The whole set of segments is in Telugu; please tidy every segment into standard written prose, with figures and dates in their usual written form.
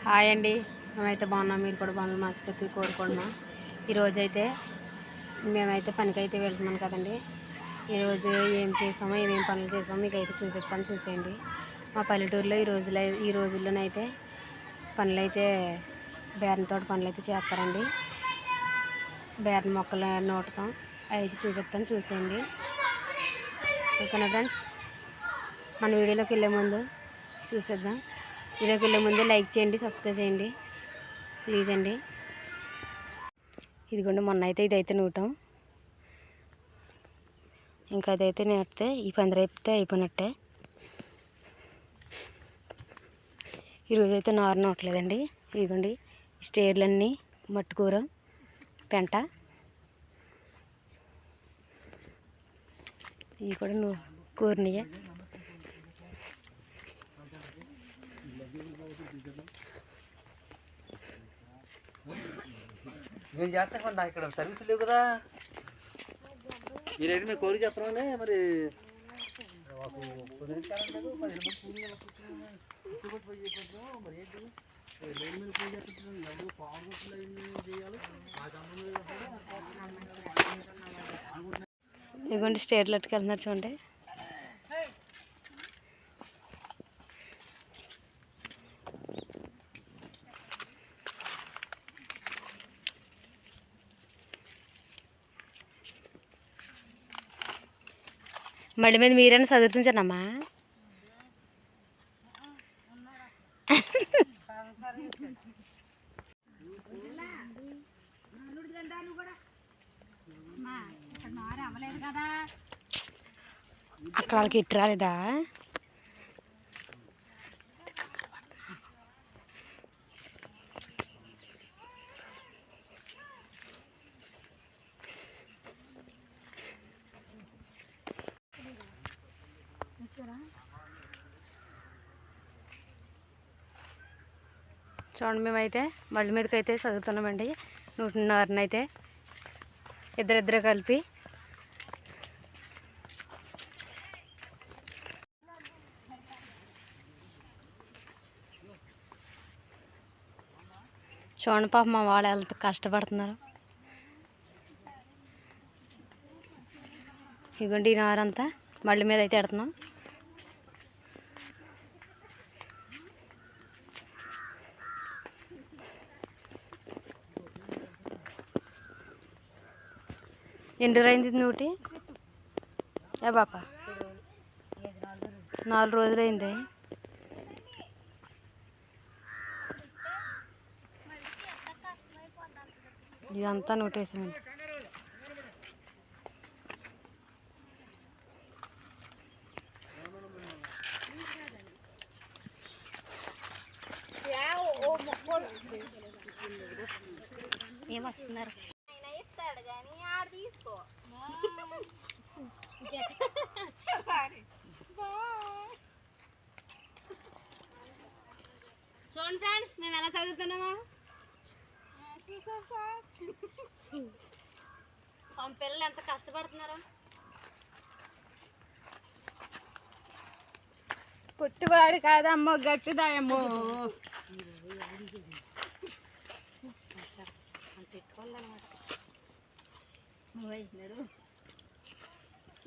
హాయ్ అండి, మేమైతే బాగున్నాం. మీరు కూడా బాగున్నాం మనస్ఫూర్తి కోరుకుంటున్నాం. ఈరోజైతే మేమైతే పనికైతే వెళ్తున్నాం కదండి. ఈరోజు ఏం చేసామో ఏమేమి పనులు చేసామో మీకు అయితే చూపిస్తాను, చూసేయండి. మా పల్లెటూరులో ఈ రోజుల్లోనైతే పనులైతే బేరంతో పనులు అయితే చేస్తారండి. బేరం మొక్కలు నోటుతాం, అయితే చూపిస్తాను, చూసేయండి. ఓకేనా ఫ్రెండ్స్, మన వీడియోలోకి వెళ్ళే ముందు చూసేద్దాం. వీడియోకి వెళ్ళే ముందు లైక్ చేయండి, సబ్స్క్రైబ్ చేయండి ప్లీజ్ అండి. ఇదిగోండి, మొన్న అయితే ఇదైతే నూటాం. ఇంకా అదైతే నేర్తే ఈ పని రేపితే అయిపోయినట్టే. ఈరోజైతే నారు నోట్లేదండి. ఇదిగోండి స్టేర్లన్నీ మట్టుకూర పెంట, ఇవి కూడా కూరనియే. నేను చేస్తాను, నాకు ఇక్కడ సర్వీస్ లేవు కదా. మీరైతే మీ కోరిక చెప్పడం మరి ఇదిగోండి స్టేర్లు అట్టుకెళ్తున్నారు చూడండి. మళ్ళీ మీద మీరైనా చదువుతుంచానమ్మా. అక్కడ వాళ్ళకి ఇటు రాలేదా? చూడండి, మేమైతే మళ్ళీ మీదకి అయితే చదువుతున్నామండి. 100 అయితే ఇద్దరిద్దరు కలిపి. చూడండి పాప, మా వాళ్ళు ఎంత కష్టపడుతున్నారు. ఇగోండి ఈ నారంతా మళ్ళీ మీద అయితే ఎడుతున్నాం. ఎన్ని రోజులైంది నూటి? ఏ బాపా, 4 రోజులైంది. ఇదంతా నూటేసామండి. ఏమొస్తున్నారు? చూడండి ఫ్రెండ్స్, మేము ఎలా చదువుతున్నామా. మా పిల్లలు ఎంత కష్టపడుతున్నారో. పుట్టివాడు కాదమ్మో, గట్టిదాయమ్మో.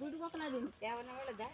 గుడికొకనది ఏమన్నా వాళ్ళదా.